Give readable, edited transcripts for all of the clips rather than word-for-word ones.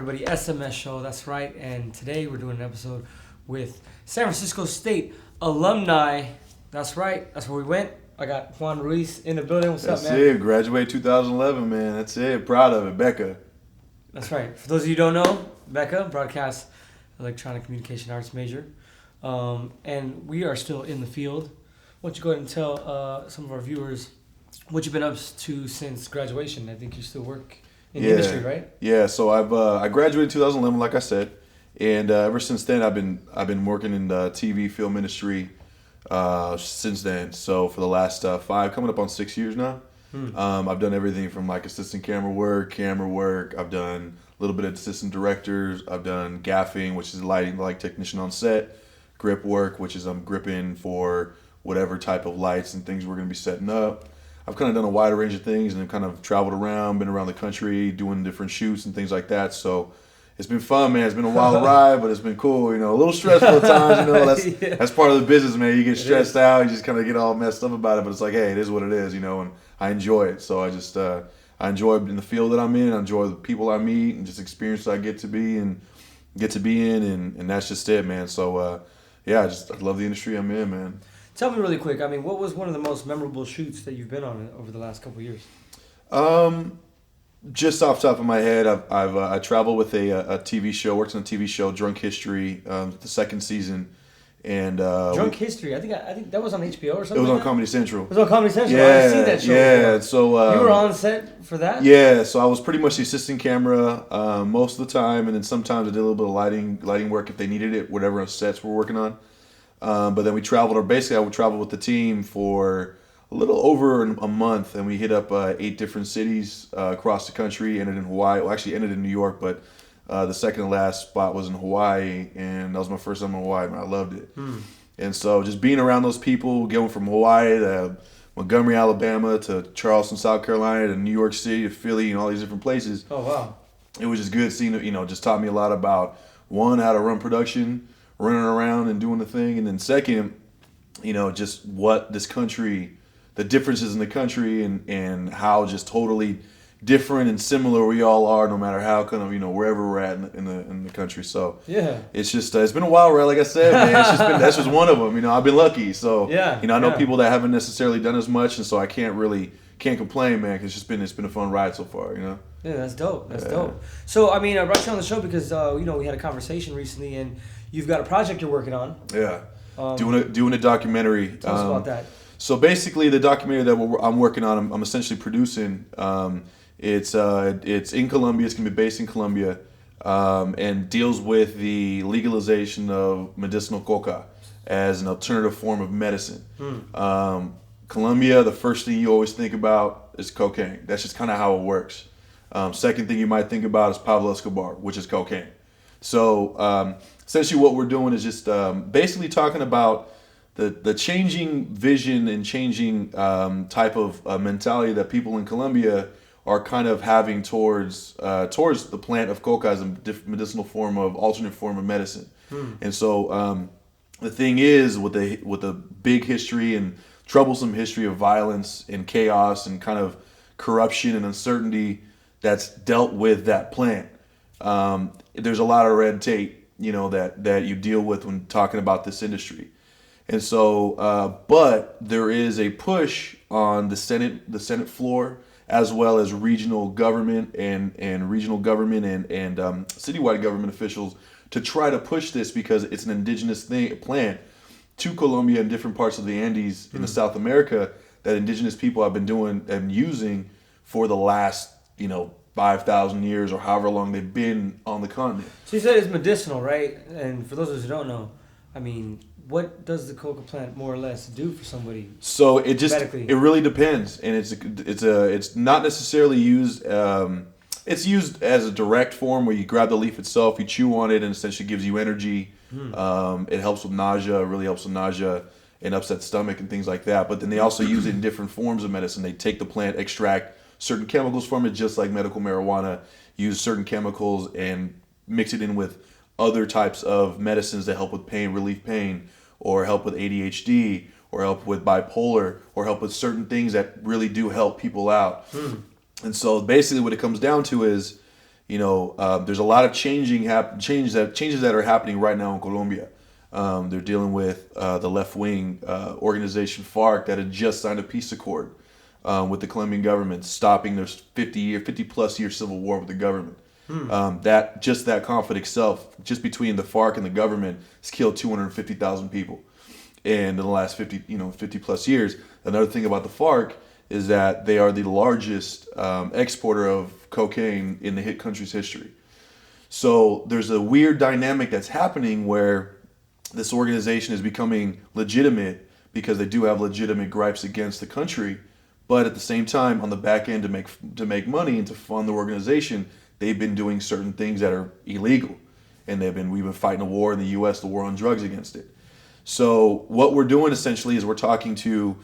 everybody? SMS show, that's right. And today we're doing an episode with San Francisco State alumni. That's right. That's where we went. I got Juan Ruiz in the building. What's up, man? That's it. Graduated 2011, man. That's it. Proud of it. Becca. That's right. For those of you who don't know, Becca, broadcast electronic communication arts major. And we are still in the field. Why don't you go ahead and tell some of our viewers what you've been up to since graduation? I think you still work in the industry, right? Yeah. So I graduated in 2011, like I said, and ever since then I've been working in the TV film industry since then. So for the last 5, coming up on 6 years now. I've done everything from like assistant camera work. I've done a little bit of assistant directors. I've done gaffing, which is lighting, like technician on set. Grip work, which is I'm gripping for whatever type of lights and things we're going to be setting up. I've kind of done a wide range of things and kind of traveled around, been around the country, doing different shoots and things like that. So it's been fun, man. It's been a wild ride, but it's been cool. You know, a little stressful at times. You know, that's part of the business, man. You get stressed out, you just kind of get all messed up about it. But it's like, hey, it is what it is, you know. And I enjoy it. So I enjoy in the field that I'm in. I enjoy the people I meet and just experiences I get to be in, and that's just it, man. So I love the industry I'm in, man. Tell me really quick. I mean, what was one of the most memorable shoots that you've been on over the last couple of years? Just off the top of my head, I traveled with a TV show. Worked on a TV show, Drunk History, the second season, and Drunk History. I think that was on HBO or something. It was on like Comedy Central. It was on Comedy Central. Yeah, I've seen that show. Yeah, before. so you were on set for that. Yeah, so I was pretty much the assistant camera most of the time, and then sometimes I did a little bit of lighting work if they needed it, whatever sets we're working on. But then we traveled, or basically I would travel with the team for a little over a month, and we hit up 8 different cities across the country. Ended in Hawaii. Well, actually ended in New York, but the second to last spot was in Hawaii, and that was my first time in Hawaii, and I loved it. And so just being around those people, going from Hawaii to Montgomery, Alabama, to Charleston, South Carolina, to New York City, to Philly, and all these different places. Oh, wow. It was just good seeing, just taught me a lot about, one, how to run production, running around and doing the thing, and then second, just what this country, the differences in the country, and how just totally different and similar we all are, no matter how kind of wherever we're at in the country. So yeah, it's just it's been a wild ride, like I said, man. That's just one of them. I've been lucky. So yeah, I know people that haven't necessarily done as much, and so I can't complain, man. Cause it's been a fun ride so far. Yeah, that's dope. That's dope. So I brought you on the show because we had a conversation recently, and you've got a project you're working on. Yeah, doing a documentary. Tell us about that. So basically, the documentary that I'm working on, I'm essentially producing. It's in Colombia. It's gonna be based in Colombia, and deals with the legalization of medicinal Coca as an alternative form of medicine. Colombia, the first thing you always think about is cocaine. That's just kind of how it works. Second thing you might think about is Pablo Escobar, which is cocaine. So essentially what we're doing is just basically talking about the changing vision and changing type of mentality that people in Colombia are kind of having towards the plant of coca as a medicinal form of alternate form of medicine. And so the thing is, with a big history and troublesome history of violence and chaos and kind of corruption and uncertainty that's dealt with that plant, there's a lot of red tape, that you deal with when talking about this industry. And so, but there is a push on the Senate floor, as well as regional government and citywide government officials, to try to push this, because it's an indigenous plant to Colombia and different parts of the Andes in South America that indigenous people have been doing and using for the last 5,000 years or however long they've been on the continent. So you said it's medicinal, right? And for those of us who don't know, what does the coca plant more or less do for somebody? So it really depends, and it's not necessarily used. It's used as a direct form where you grab the leaf itself, you chew on it, and essentially gives you energy. It helps with nausea. It really helps with nausea and upset stomach and things like that. But then they also use it in different forms of medicine. They take the plant, extract certain chemicals from it, just like medical marijuana. Use certain chemicals and mix it in with other types of medicines that help with relief pain, or help with ADHD, or help with bipolar, or help with certain things that really do help people out. And so basically what it comes down to is There's a lot of changes that are happening right now in Colombia. They're dealing with the left-wing organization FARC that had just signed a peace accord with the Colombian government, stopping their 50-plus year civil war with the government. That conflict itself, just between the FARC and the government, has killed 250,000 people, and in the last 50 plus years. Another thing about the FARC is that they are the largest exporter of cocaine in the hit country's history. So there's a weird dynamic that's happening where this organization is becoming legitimate because they do have legitimate gripes against the country, but at the same time, on the back end, to make money and to fund the organization, they've been doing certain things that are illegal, and we've been fighting a war in the U.S., the war on drugs against it. So what we're doing essentially is we're talking to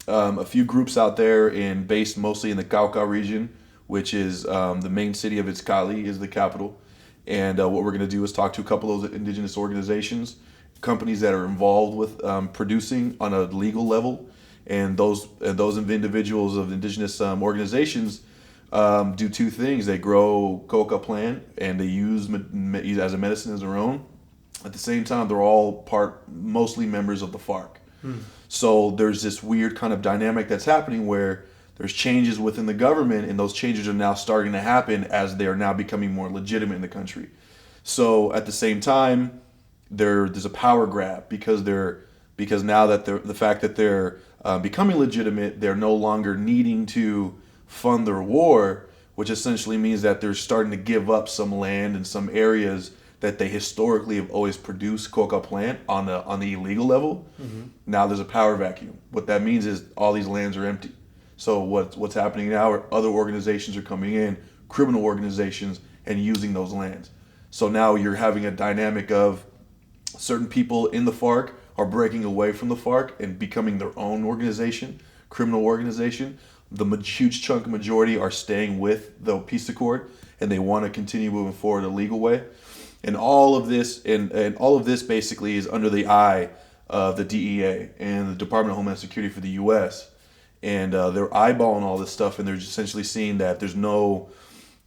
a few groups out there based mostly in the Cauca region, which is the main city of Cali is the capital. And what we're going to do is talk to a couple of those indigenous organizations, companies that are involved with producing on a legal level. And those individuals of indigenous organizations do two things. They grow Coca plant and they use as a medicine as their own. At the same time, they're all mostly members of the FARC. So there's this weird kind of dynamic that's happening where there's changes within the government, and those changes are now starting to happen as they are now becoming more legitimate in the country. So at the same time, there's a power grab because now that the fact that they're becoming legitimate, they're no longer needing to fund their war, which essentially means that they're starting to give up some land and some areas that they historically have always produced coca plant on the illegal level. Now there's a power vacuum. What that means is all these lands are empty. So what's happening now are other organizations are coming in, criminal organizations, and using those lands. So now you're having a dynamic of certain people in the FARC are breaking away from the FARC and becoming their own organization, criminal organization. The huge majority are staying with the peace accord, and they want to continue moving forward a legal way. And all of this basically is under the eye of the DEA and the Department of Homeland Security for the U.S. And they're eyeballing all this stuff, and they're essentially seeing that there's no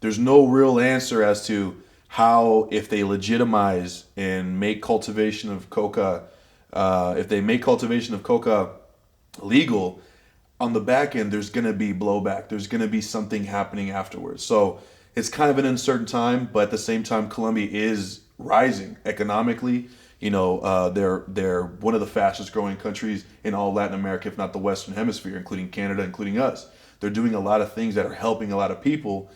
real answer as to how, if they legitimize and make cultivation of coca, legal, on the back end, there's going to be blowback. There's going to be something happening afterwards. So it's kind of an uncertain time, but at the same time, Colombia is rising economically. They're one of the fastest growing countries in all Latin America, if not the Western Hemisphere, including Canada, including us. They're doing a lot of things that are helping a lot of people,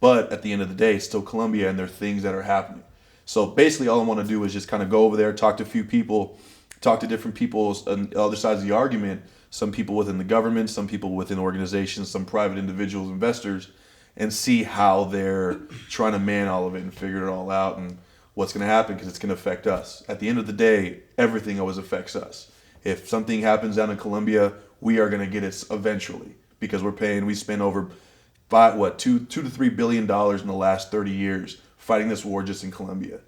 but at the end of the day, it's still Colombia, and there are things that are happening. So basically, all I want to do is just kind of go over there, talk to a few people, talk to different people on the other sides of the argument, some people within the government, some people within organizations, some private individuals, investors, and see how they're trying to man all of it and figure it all out and what's going to happen, because it's going to affect us. At the end of the day, everything always affects us. If something happens down in Colombia, we are going to get it eventually, because we spent over $2 to $3 billion in the last 30 years fighting this war just in Colombia.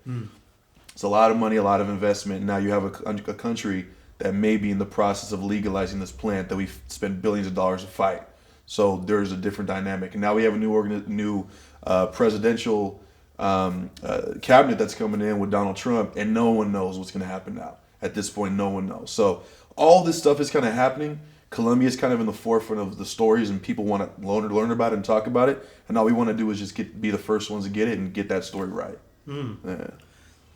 It's a lot of money, a lot of investment. And now you have a country that may be in the process of legalizing this plant that we've spent billions of dollars to fight. So there's a different dynamic. And now we have a new presidential cabinet that's coming in with Donald Trump, and no one knows what's going to happen now. At this point, no one knows. So all this stuff is kind of happening. Colombia is kind of in the forefront of the stories, and people want to learn about it and talk about it. And all we want to do is just be the first ones to get it and get that story right. Yeah.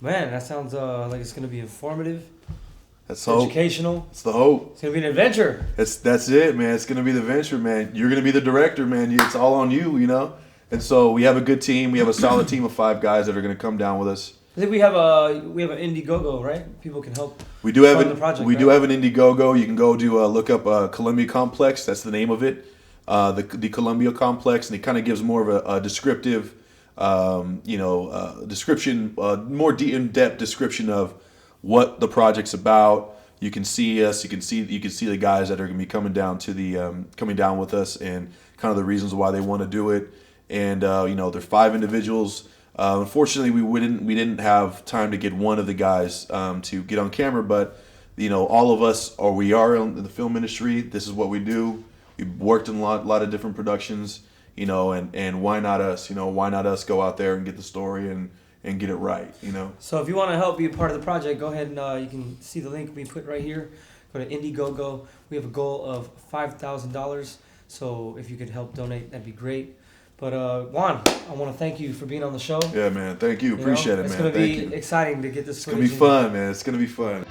Man, that sounds like it's going to be informative. That's educational. It's the hope. It's going to be an adventure. That's it, man. It's going to be the venture, man. You're going to be the director, man. It's all on you, And so we have a good team. We have a solid team of 5 guys that are going to come down with us. I think we have an Indiegogo, right? People can help. We do have the project. We do have an Indiegogo. You can go to look up Colombian Complex. That's the name of it. The Colombian Complex, and it kind of gives more of a descriptive, description, more in-depth description of what the project's about. You can see us. You can see the guys that are going to be coming down with us, and kind of the reasons why they want to do it. And there's 5 individuals. Unfortunately, we didn't have time to get one of the guys to get on camera, but all of us we are in the film industry. This is what we do. We've worked in a lot of different productions. you know, and why not us? You know, why not us go out there and get the story and get it right? You know. So if you want to help be a part of the project, go ahead and you can see the link we put right here. Go to Indiegogo. We have a goal of $5,000. So if you could help donate, that'd be great. But Juan, I want to thank you for being on the show. Yeah, man. Thank you. Appreciate it, man. It's going to be exciting to get this. It's going to be fun, man. It's going to be fun.